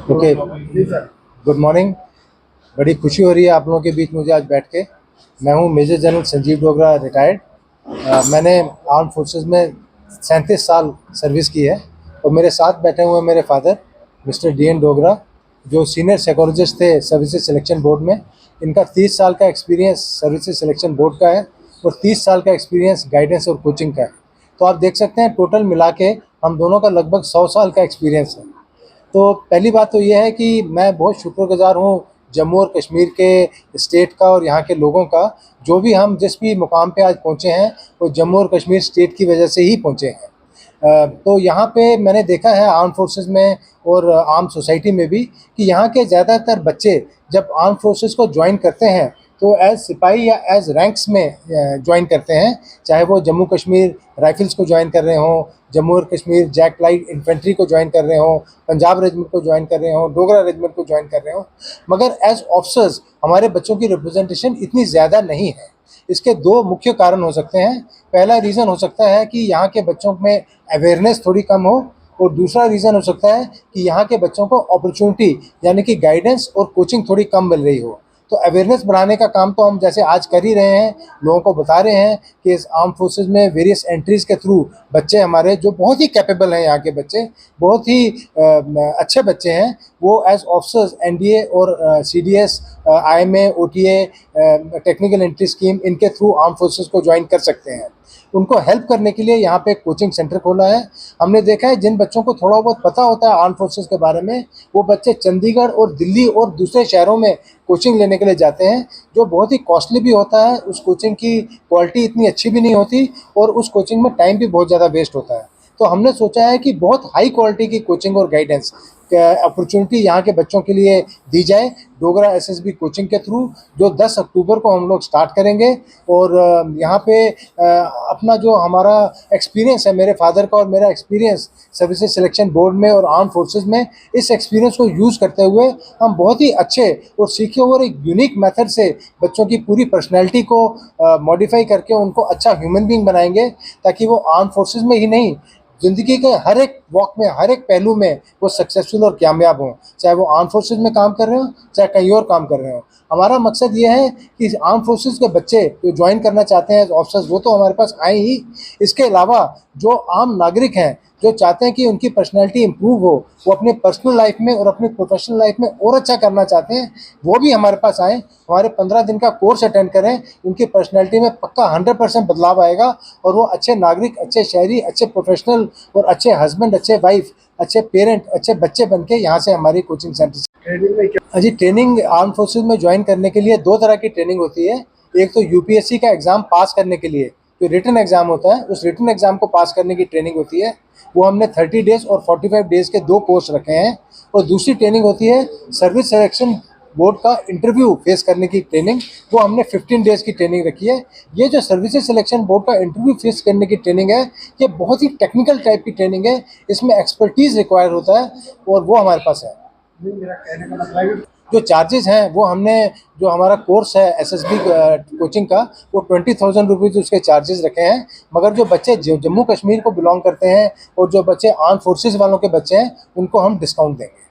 Okay, good morning. बड़ी खुशी हो रही है आप लोगों के बीच मुझे आज बैठ के। मैं हूँ major general Sanjeev Dogra, retired. मैंने आर्म फोर्सेस में 37 साल सर्विस की है और मेरे साथ बैठे हुए मेरे फादर मिस्टर DN डोगरा, जो सीनियर साइकोलॉजिस्ट थे सर्विसेज सिलेक्शन बोर्ड में। इनका 30 साल का एक्सपीरियंस सर्विसेज सिलेक्शन बोर्ड का है और 30 साल का एक्सपीरियंस गाइडेंस और कोचिंग का है। तो आप देख सकते हैं टोटल मिला के हम दोनों का लगभग 100 साल का एक्सपीरियंस है। तो पहली बात तो ये है कि मैं बहुत शुक्रगुजार हूँ जम्मू और कश्मीर के स्टेट का और यहाँ के लोगों का। जो भी हम जिस भी मुकाम पे आज पहुँचे हैं वो जम्मू और कश्मीर स्टेट की वजह से ही पहुँचे हैं। तो यहाँ पे मैंने देखा है आर्म फोर्सेस में और आर्म सोसाइटी में भी कि यहाँ के ज़्यादातर बच्चे जब आर्म फोर्सेस को ज्वाइन करते हैं तो एज सिपाही या एज रैंक्स में ज्वाइन करते हैं। चाहे वो जम्मू कश्मीर राइफल्स को ज्वाइन कर रहे हों, जम्मू और कश्मीर जैक लाइट इन्फेंट्री को ज्वाइन कर रहे हों, पंजाब रेजिमेंट को ज्वाइन कर रहे हों, डोगरा रेजिमेंट को ज्वाइन कर रहे हों, मगर एज ऑफिसर्स हमारे बच्चों की रिप्रेजेंटेशन इतनी ज़्यादा नहीं है। इसके दो मुख्य कारण हो सकते हैं। पहला रीज़न हो सकता है कि यहाँ के बच्चों में अवेयरनेस थोड़ी कम हो, और दूसरा रीज़न हो सकता है कि यहाँ के बच्चों को अपॉर्चुनिटी यानी कि गाइडेंस और कोचिंग थोड़ी कम मिल रही हो। तो अवेयरनेस बढ़ाने का काम तो हम जैसे आज कर ही रहे हैं, लोगों को बता रहे हैं कि इस आर्म फोर्सेस में वेरियस एंट्रीज़ के थ्रू बच्चे हमारे जो बहुत ही कैपेबल हैं, यहाँ के बच्चे बहुत ही अच्छे बच्चे हैं, वो एज ऑफिसर्स NDA और CDS, IMA, OTA, technical entry scheme, इनके थ्रू आर्म फोर्सेस को ज्वाइन कर सकते हैं। उनको हेल्प करने के लिए यहाँ पे कोचिंग सेंटर खोला है। हमने देखा है जिन बच्चों को थोड़ा बहुत पता होता है आर्म फोर्सेस के बारे में, वो बच्चे चंडीगढ़ और दिल्ली और दूसरे शहरों में कोचिंग लेने के लिए जाते हैं, जो बहुत ही कॉस्टली भी होता है। उस कोचिंग की क्वालिटी इतनी अच्छी भी नहीं होती और उस कोचिंग में टाइम भी बहुत ज़्यादा वेस्ट होता है। तो हमने सोचा है कि बहुत हाई क्वालिटी की कोचिंग और गाइडेंस अपॉर्चुनिटी यहाँ के बच्चों के लिए दी जाए डोगरा SSB कोचिंग के थ्रू, जो 10 अक्टूबर को हम लोग स्टार्ट करेंगे। और यहाँ पे अपना जो हमारा एक्सपीरियंस है, मेरे फादर का और मेरा एक्सपीरियंस सर्विसेज सिलेक्शन बोर्ड में और आर्म फोर्सेस में, इस एक्सपीरियंस को यूज़ करते हुए हम बहुत ही अच्छे और सीखे हुए और एक यूनिक मेथड से बच्चों की पूरी पर्सनैलिटी को मॉडिफाई करके उनको अच्छा ह्यूमन बीइंग बनाएंगे, ताकि वो आर्म फोर्सेस में ही नहीं, ज़िंदगी के हर एक वॉक में, हर एक पहलू में वो सक्सेसफुल और कामयाब हों। चाहे वो आर्म फोर्सेस में काम कर रहे हो, चाहे कहीं और काम कर रहे हो। हमारा मकसद ये है कि आर्म फोर्सेस के बच्चे जो ज्वाइन करना चाहते हैं ऑफिसर्स, वो तो हमारे पास आए ही। इसके अलावा जो आम नागरिक हैं जो चाहते हैं कि उनकी पर्सनैलिटी इंप्रूव हो, वो अपने पर्सनल लाइफ में और अपनी प्रोफेशनल लाइफ में और अच्छा करना चाहते हैं, वो भी हमारे पास आएँ, हमारे 15 दिन का कोर्स अटेंड करें। उनकी पर्सनैलिटी में पक्का 100% बदलाव आएगा और वो अच्छे नागरिक, अच्छे शहरी, अच्छे प्रोफेशनल और अच्छे हस्बैंड, अच्छे वाइफ, अच्छे पेरेंट, अच्छे बच्चे बन के यहाँ से हमारी कोचिंग सेंटर ट्रेनिंग में जी, ट्रेनिंग आर्म फोर्सेज में ज्वाइन करने के लिए 2 तरह की ट्रेनिंग होती है। एक तो UPSC का एग्ज़ाम पास करने के लिए जो रिटन एग्ज़ाम होता है, उस रिटन एग्ज़ाम को पास करने की ट्रेनिंग होती है। वो हमने 30 डेज़ और 45 डेज़ के 2 कोर्स रखे हैं। और दूसरी ट्रेनिंग होती है सर्विस सिलेक्शन बोर्ड का इंटरव्यू फेस करने की ट्रेनिंग, वो हमने 15 डेज़ की ट्रेनिंग रखी है। ये जो सर्विसेज सिलेक्शन बोर्ड का इंटरव्यू फेस करने की ट्रेनिंग है, ये बहुत ही टेक्निकल टाइप की ट्रेनिंग है। इसमें एक्सपर्टीज़ रिक्वायर होता है और वो हमारे पास है। मेरा कहने का मतलब जो चार्जेस हैं वो हमने, जो हमारा कोर्स है SSB कोचिंग का, वो 20,000 रुपीज़ उसके चार्जेस रखे हैं। मगर जो बच्चे जम्मू कश्मीर को बिलोंग करते हैं और जो बच्चे आर्म फोर्सेस वालों के बच्चे हैं, उनको हम डिस्काउंट देंगे।